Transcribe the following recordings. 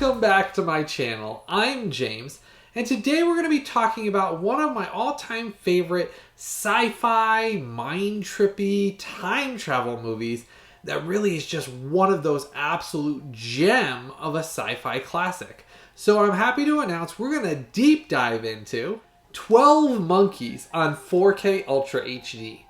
Welcome back to my channel. I'm James, and today we're going to be talking about one of my all-time favorite sci-fi, mind-trippy, time travel movies that really is just one of those absolute gem of a sci-fi classic. So I'm happy to announce we're going to deep dive into 12 Monkeys on 4K Ultra HD.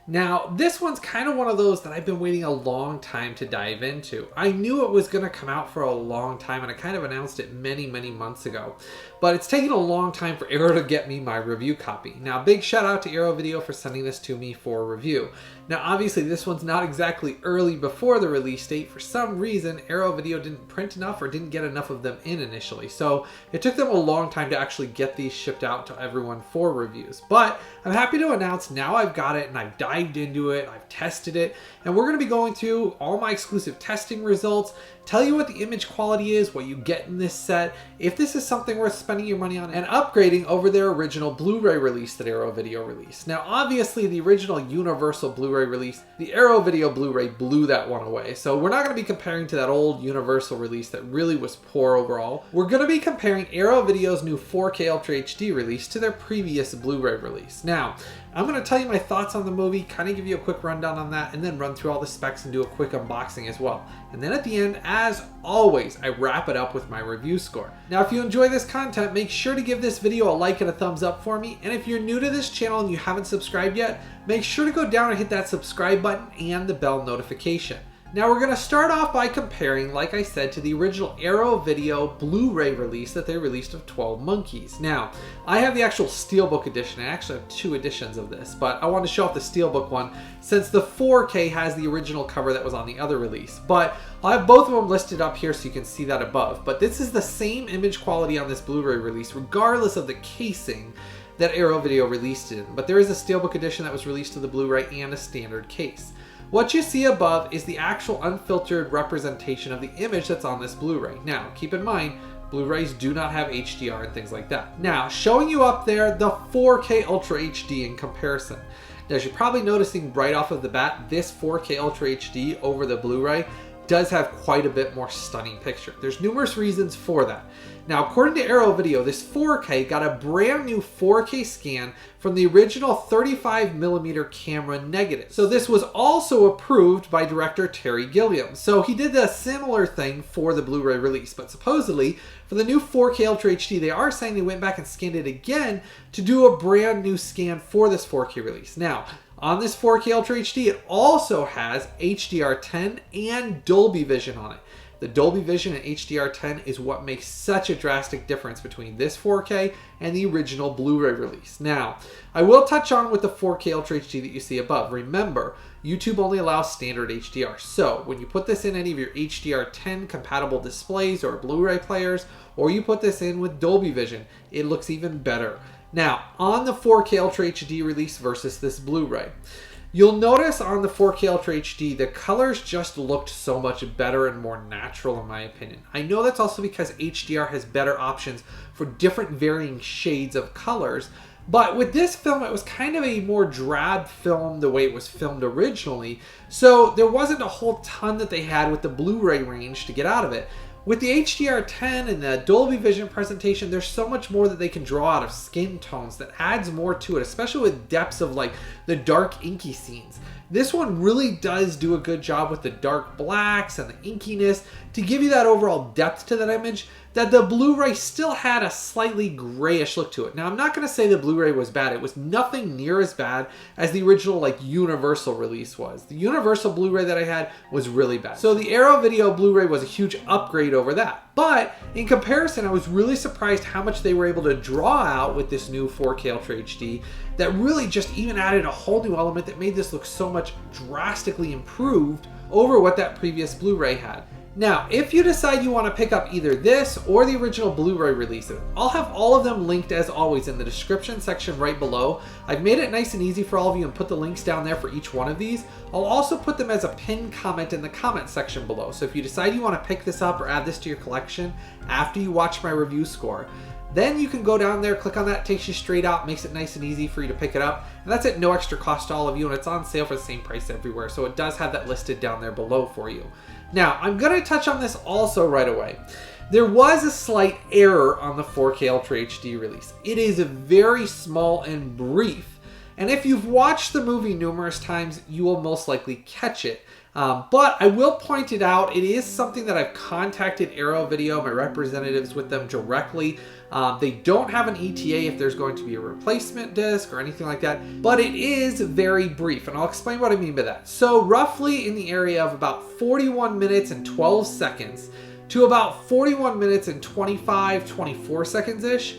Now, this one's kind of one of those that I've been waiting a long time to dive into. I knew it was going to come out for a long time, and I kind of announced it many months ago. But it's taken a long time for Arrow to get me my review copy. Now, big shout out to Arrow Video for sending this to me for review. Now, obviously, this one's not exactly early before the release date. For some reason, Arrow Video didn't print enough or didn't get enough of them in initially. So it took them a long time to actually get these shipped out to everyone for reviews. But I'm happy to announce now I've got it and I've dived into it, I've tested it, and we're going to be going through all my exclusive testing results, tell you what the image quality is, what you get in this set, if this is something worth spending your money on, and upgrading over their original Blu-ray release that Arrow Video released. Now, obviously, the original Universal Blu-ray release, the Arrow Video Blu-ray blew that one away. So we're not going to be comparing to that old Universal release that really was poor overall. We're going to be comparing Arrow Video's new 4K Ultra HD release to their previous Blu-ray release. Now, I'm going to tell you my thoughts on the movie, kind of give you a quick rundown on that, and then run through all the specs and do a quick unboxing as well. And then at the end, as always, I wrap it up with my review score. Now, if you enjoy this content, make sure to give this video a like and a thumbs up for me. And if you're new to this channel and you haven't subscribed yet, make sure to go down and hit that subscribe button and the bell notification. Now we're going to start off by comparing, like I said, to the original Arrow Video Blu-ray release that they released of 12 Monkeys. Now, I have the actual SteelBook edition. I actually have two editions of this, but I want to show off the SteelBook one since the 4K has the original cover that was on the other release. But I'll have both of them listed up here so you can see that above. But this is the same image quality on this Blu-ray release, regardless of the casing that Arrow Video released it in. But there is a SteelBook edition that was released to the Blu-ray and a standard case. What you see above is the actual unfiltered representation of the image that's on this Blu-ray. Now, keep in mind, Blu-rays do not have HDR and things like that. Now, showing you up there the 4K Ultra HD in comparison. Now, as you're probably noticing right off of the bat, this 4K Ultra HD over the Blu-ray does have quite a bit more stunning picture. There's numerous reasons for that. Now, according to Arrow Video, this 4K got a brand new 4K scan from the original 35mm camera negative. So this was also approved by director Terry Gilliam. So he did a similar thing for the Blu-ray release, but supposedly for the new 4K Ultra HD, they are saying they went back and scanned it again to do a brand new scan for this 4K release. Now, on this 4K Ultra HD, it also has HDR10 and Dolby Vision on it. The Dolby Vision and HDR10 is what makes such a drastic difference between this 4K and the original Blu-ray release. Now, I will touch on with the 4K Ultra HD that you see above. Remember, YouTube only allows standard HDR. So when you put this in any of your HDR10 compatible displays or Blu-ray players, or you put this in with Dolby Vision, it looks even better. Now, on the 4K Ultra HD release versus this Blu-ray, you'll notice on the 4K Ultra HD, the colors just looked so much better and more natural in my opinion. I know that's also because HDR has better options for different varying shades of colors, but with this film, it was kind of a more drab film the way it was filmed originally, so there wasn't a whole ton that they had with the Blu-ray range to get out of it. With the HDR10 and the Dolby Vision presentation, there's so much more that they can draw out of skin tones that adds more to it, especially with depths of like the dark inky scenes. This one really does do a good job with the dark blacks and the inkiness to give you that overall depth to that image that the Blu-ray still had a slightly grayish look to it. Now, I'm not going to say the Blu-ray was bad. It was nothing near as bad as the original like Universal release was. The Universal Blu-ray that I had was really bad. So the Arrow Video Blu-ray was a huge upgrade over that. But in comparison, I was really surprised how much they were able to draw out with this new 4K Ultra HD that really just even added a whole new element that made this look so much drastically improved over what that previous Blu-ray had. Now, if you decide you want to pick up either this or the original Blu-ray releases, I'll have all of them linked as always in the description section right below. I've made it nice and easy for all of you and put the links down there for each one of these. I'll also put them as a pinned comment in the comment section below. So if you decide you want to pick this up or add this to your collection after you watch my review score, then you can go down there, click on that, takes you straight out, makes it nice and easy for you to pick it up. And that's at no extra cost to all of you, and it's on sale for the same price everywhere. So it does have that listed down there below for you. Now, I'm going to touch on this also right away. There was a slight error on the 4K Ultra HD release. It is very small and brief, and if you've watched the movie numerous times, you will most likely catch it. But I will point it out, it is something that I've contacted Arrow Video, my representatives with them directly. They don't have an ETA if there's going to be a replacement disc or anything like that, but it is very brief, and I'll explain what I mean by that. So roughly in the area of about 41 minutes and 12 seconds to about 41 minutes and 24 seconds-ish,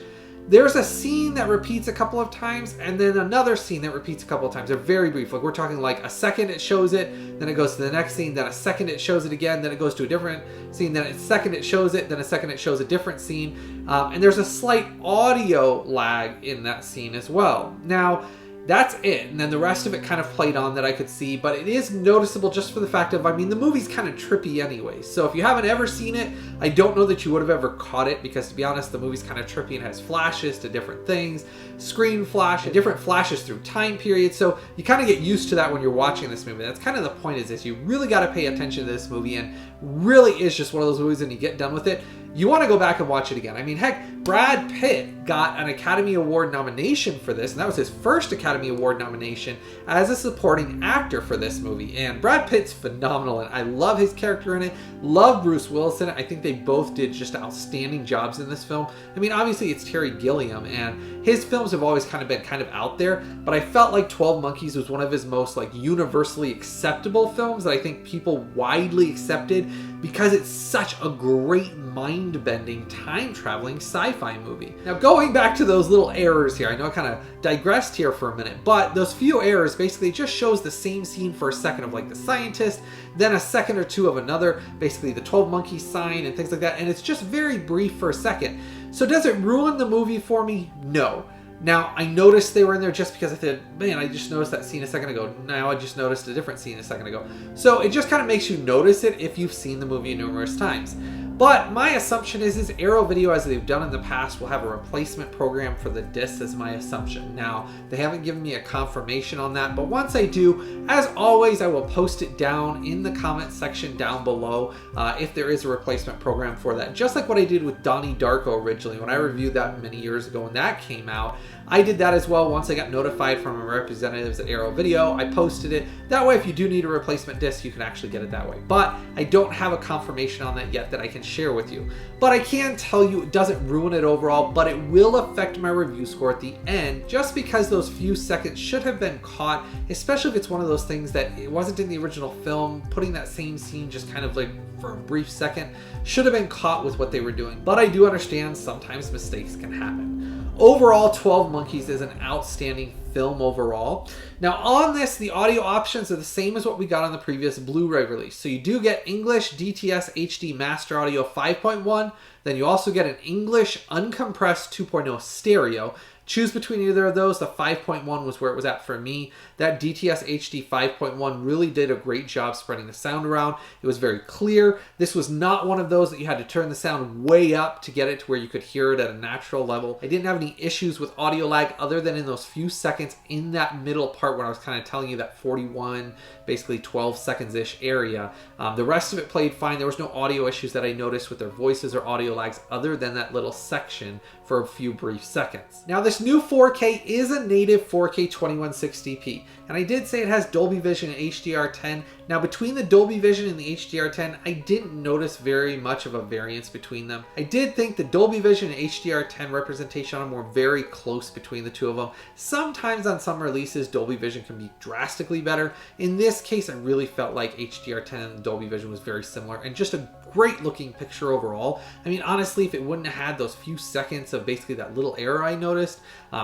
there's a scene that repeats a couple of times, and then another scene that repeats a couple of times. They're very brief. Like, we're talking like a second it shows it, then it goes to the next scene, then a second it shows it again, then it goes to a different scene, then a second it shows it, then a second it shows a different scene. And there's a slight audio lag in that scene as well. Now, that's it, and then the rest of it kind of played on that I could see, but it is noticeable just for the fact of, I mean, the movie's kind of trippy anyway, so if you haven't ever seen it, I don't know that you would have ever caught it, because to be honest, the movie's kind of trippy and has flashes to different things, screen flash, and different flashes through time periods, so you kind of get used to that when you're watching this movie. That's kind of the point, is you really got to pay attention to this movie, and really is just one of those movies, and you get done with it, you want to go back and watch it again. I mean, heck, Brad Pitt got an Academy Award nomination for this, and that was his first Academy Award nomination as a supporting actor for this movie. And Brad Pitt's phenomenal, and I love his character in it, love Bruce Willis in it. I think they both did just outstanding jobs in this film. I mean, obviously it's Terry Gilliam, and his films have always kind of been kind of out there, but I felt like 12 Monkeys was one of his most like universally acceptable films that I think people widely accepted, because it's such a great mind-bending, time-traveling sci-fi movie. Now, going back to those little errors here, I know I kind of digressed here for a minute, but those few errors basically just shows the same scene for a second of like the scientist, then a second or two of another, basically the 12 Monkeys sign and things like that, and it's just very brief for a second. So does it ruin the movie for me? No. Now, I noticed they were in there just because I said, man, I just noticed that scene a second ago. Now I just noticed a different scene a second ago. So it just kind of makes you notice it if you've seen the movie numerous times. But my assumption is Arrow Video, as they've done in the past, will have a replacement program for the discs, as my assumption. Now, they haven't given me a confirmation on that, but once I do, as always, I will post it down in the comment section down below if there is a replacement program for that. Just like what I did with Donnie Darko originally, when I reviewed that many years ago when that came out, I did that as well. Once I got notified from my representatives at Arrow Video, I posted it. That way, if you do need a replacement disc, you can actually get it that way. But I don't have a confirmation on that yet that I can share with you. But I can tell you it doesn't ruin it overall, but it will affect my review score at the end, just because those few seconds should have been caught, especially if it's one of those things that it wasn't in the original film. Putting that same scene just kind of like for a brief second should have been caught with what they were doing. But I do understand sometimes mistakes can happen. Overall, 12 Monkeys is an outstanding film overall. Now on this, the audio options are the same as what we got on the previous Blu-ray release. So you do get English DTS HD Master Audio 5.1, then you also get an English uncompressed 2.0 stereo. Choose between either of those. The 5.1 was where it was at for me. That DTS HD 5.1 really did a great job spreading the sound around. It was very clear. This was not one of those that you had to turn the sound way up to get it to where you could hear it at a natural level. I didn't have any issues with audio lag other than in those few seconds in that middle part when I was kind of telling you that 41, basically 12 seconds-ish area. The rest of it played fine. There was no audio issues that I noticed with their voices or audio lags other than that little section for a few brief seconds. Now this new 4K is a native 4K 2160p, and I did say it has Dolby Vision and HDR10. Now between the Dolby Vision and the HDR10, I didn't notice very much of a variance between them. I did think the Dolby Vision and HDR10 representation on them were very close between the two of them. Sometimes on some releases, Dolby Vision can be drastically better. In this case, I really felt like HDR10 and Dolby Vision was very similar, and just a great looking picture overall. I mean, honestly, if it wouldn't have had those few seconds of basically that little error I noticed,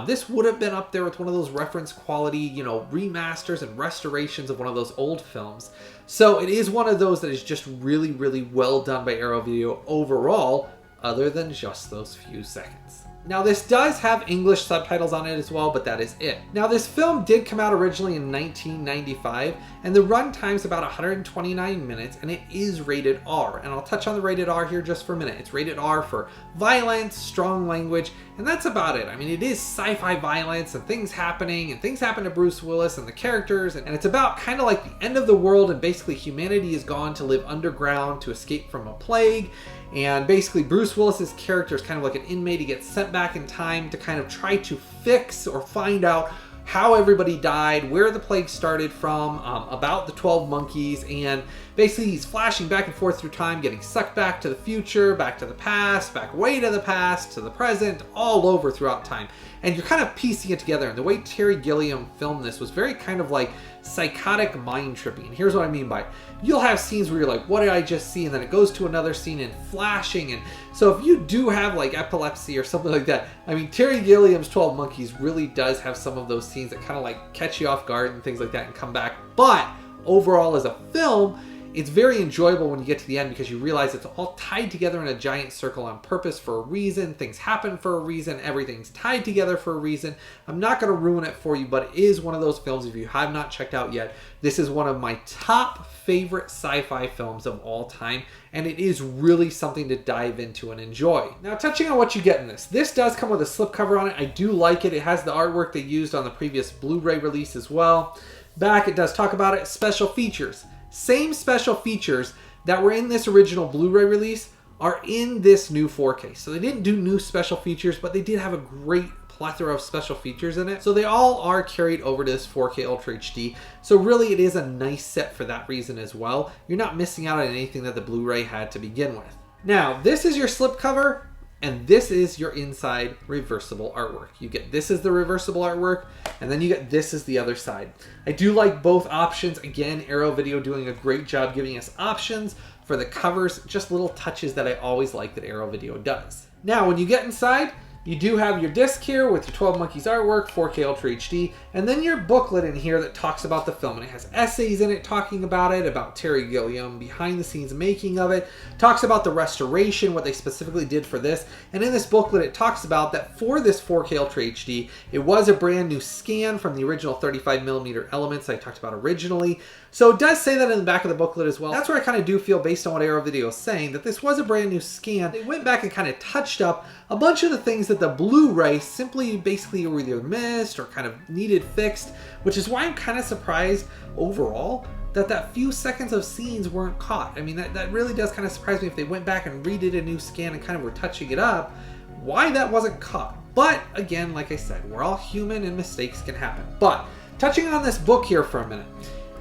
this would have been up there with one of those reference quality, you know, remasters and restorations of one of those old films. So it is one of those that is just really, really well done by Arrow Video overall, other than just those few seconds. Now this does have English subtitles on it as well, but that is it. Now this film did come out originally in 1995, and the runtime's about 129 minutes, and it is rated R. And I'll touch on the rated R here just for a minute. It's rated R for violence, strong language, and that's about it. I mean, it is sci-fi violence and things happening, and things happen to Bruce Willis and the characters, and it's about kind of like the end of the world, and basically humanity is gone to live underground to escape from a plague. And basically Bruce Willis's character is kind of like an inmate. He gets sent back in time to kind of try to fix or find out how everybody died, where the plague started from, about the 12 monkeys, and basically he's flashing back and forth through time, getting sucked back to the future, back to the past, back way to the past, to the present, all over throughout time. And you're kind of piecing it together. And the way Terry Gilliam filmed this was very kind of like psychotic mind tripping. And here's what I mean by it. You'll have scenes where you're like, what did I just see? And then it goes to another scene and flashing. And so if you do have like epilepsy or something like that, I mean, Terry Gilliam's 12 Monkeys really does have some of those scenes that kind of like catch you off guard and things like that and come back. But overall as a film, it's very enjoyable when you get to the end because you realize it's all tied together in a giant circle on purpose for a reason. Things happen for a reason. Everything's tied together for a reason. I'm not going to ruin it for you, but it is one of those films, if you have not checked out yet, this is one of my top favorite sci-fi films of all time, and it is really something to dive into and enjoy. Now, touching on what you get in this. This does come with a slipcover on it. I do like it. It has the artwork they used on the previous Blu-ray release as well. Back, it does talk about it. Special features. Same special features that were in this original Blu-ray release are in this new 4K. So they didn't do new special features, but they did have a great plethora of special features in it. So they all are carried over to this 4K Ultra HD. So really it is a nice set for that reason as well. You're not missing out on anything that the Blu-ray had to begin with. Now, this is your slipcover, and this is your inside reversible artwork. You get this is the reversible artwork, and then you get this is the other side. I do like both options. Again, Arrow Video doing a great job giving us options for the covers, just little touches that I always like that Arrow Video does. Now, when you get inside, you do have your disc here with your 12 Monkeys artwork, 4K Ultra HD, and then your booklet in here that talks about the film. And it has essays in it talking about it, about Terry Gilliam, behind the scenes making of it, talks about the restoration, what they specifically did for this. And in this booklet, it talks about that for this 4K Ultra HD, it was a brand new scan from the original 35mm elements I talked about originally. So it does say that in the back of the booklet as well. That's where I kind of do feel, based on what Arrow Video is saying, that this was a brand new scan. They went back and kind of touched up a bunch of the things that the Blu-ray simply basically were either missed or kind of needed fixed, which is why I'm kind of surprised overall that few seconds of scenes weren't caught. I mean, that really does kind of surprise me if they went back and redid a new scan and kind of were touching it up, why that wasn't caught. But again, like I said, we're all human and mistakes can happen. But touching on this book here for a minute,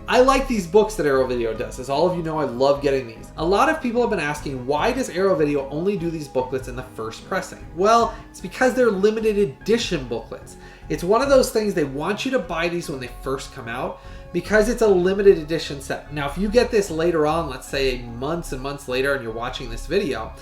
I like these books that Arrow Video does. As all of you know, I love getting these. A lot of people have been asking, why does Arrow Video only do these booklets in the first pressing? Well, it's because they're limited edition booklets. It's one of those things, they want you to buy these when they first come out because it's a limited edition set. Now, if you get this later on, let's say months and months later, and you're watching this video,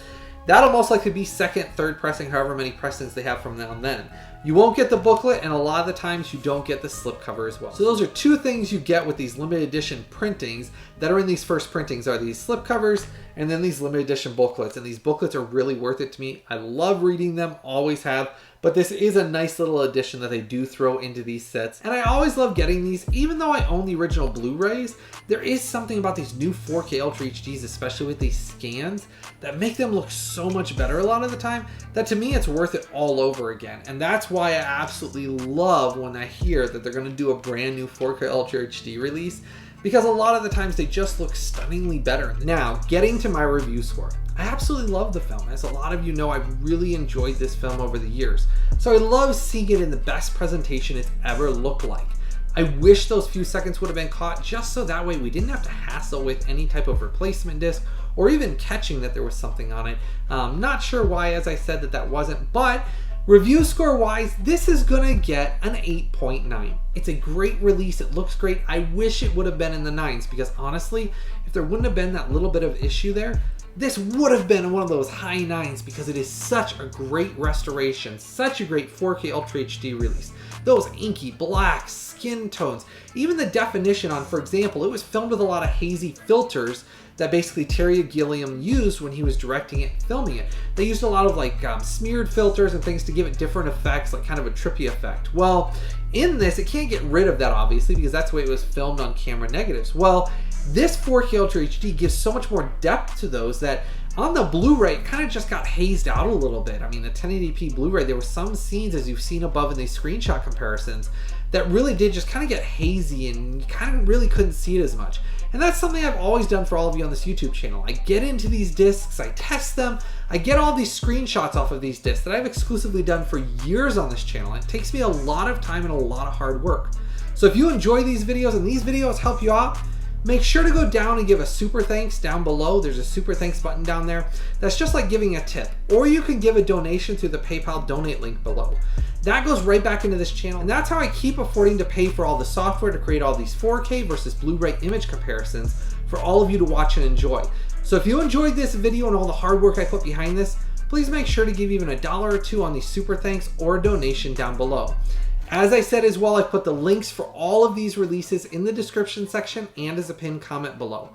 that'll most likely be second, third pressing, however many pressings they have from now and then. You won't get the booklet, and a lot of the times you don't get the slipcover as well. So those are two things you get with these limited edition printings that are in these first printings, are these slipcovers and then these limited edition booklets. And these booklets are really worth it to me. I love reading them, always have. But this is a nice little addition that they do throw into these sets. And I always love getting these, even though I own the original Blu-rays, there is something about these new 4K Ultra HDs, especially with these scans, that make them look so much better a lot of the time, that to me it's worth it all over again. And that's why I absolutely love when I hear that they're gonna do a brand new 4K Ultra HD release, because a lot of the times they just look stunningly better. Now, getting to my review score. I absolutely love the film. As a lot of you know, I've really enjoyed this film over the years. So I love seeing it in the best presentation it's ever looked like. I wish those few seconds would have been caught, just so that way we didn't have to hassle with any type of replacement disc or even catching that there was something on it. Not sure why, as I said, that wasn't, but review score wise, this is gonna get an 8.9. It's a great release, it looks great. I wish it would have been in the 9s, because honestly, if there wouldn't have been that little bit of issue there, this would have been one of those high 9s because it is such a great restoration, such a great 4K Ultra HD release. Those inky blacks, skin tones, even the definition on, for example, it was filmed with a lot of hazy filters that basically Terry Gilliam used when he was directing it and filming it. They used a lot of like smeared filters and things to give it different effects, like kind of a trippy effect. Well, in this, it can't get rid of that obviously because that's the way it was filmed on camera negatives. Well, this 4K Ultra HD gives so much more depth to those that on the Blu-ray, it kind of just got hazed out a little bit. I mean, the 1080p Blu-ray, there were some scenes, as you've seen above in these screenshot comparisons, that really did just kind of get hazy and you kind of really couldn't see it as much. And that's something I've always done for all of you on this YouTube channel. I get into these discs, I test them, I get all these screenshots off of these discs that I've exclusively done for years on this channel. It takes me a lot of time and a lot of hard work. So if you enjoy these videos and these videos help you out, make sure to go down and give a super thanks down below. There's a super thanks button down there. That's just like giving a tip. Or you can give a donation through the PayPal donate link below. That goes right back into this channel, and that's how I keep affording to pay for all the software to create all these 4K versus Blu-ray image comparisons for all of you to watch and enjoy. So if you enjoyed this video and all the hard work I put behind this, please make sure to give even $1 or $2 on the super thanks or donation down below. As I said as well, I've put the links for all of these releases in the description section and as a pinned comment below.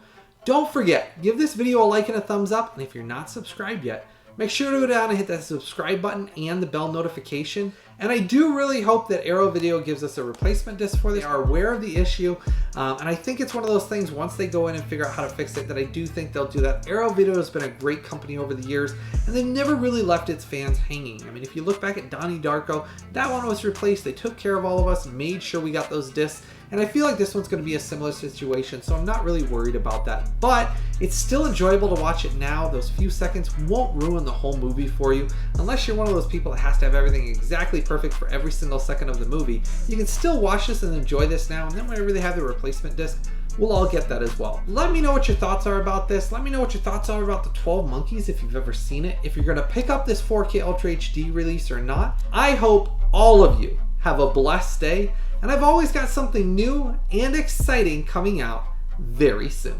Don't forget, give this video a like and a thumbs up, and if you're not subscribed yet, make sure to go down and hit that subscribe button and the bell notification. And I do really hope that Arrow Video gives us a replacement disc for this. They are aware of the issue, and I think it's one of those things, once they go in and figure out how to fix it, that I do think they'll do that. Arrow Video has been a great company over the years, and they've never really left its fans hanging. I mean, if you look back at Donnie Darko, that one was replaced. They took care of all of us, made sure we got those discs, and I feel like this one's going to be a similar situation, so I'm not really worried about that. But it's still enjoyable to watch it now. Those few seconds won't ruin the whole movie for you. Unless you're one of those people that has to have everything exactly perfect for every single second of the movie, you can still watch this and enjoy this now, and then whenever they have the replacement disc, we'll all get that as well. Let me know what your thoughts are about this. Let me know what your thoughts are about the 12 Monkeys if you've ever seen it, if you're going to pick up this 4K Ultra HD release or not. I hope all of you have a blessed day, and I've always got something new and exciting coming out very soon.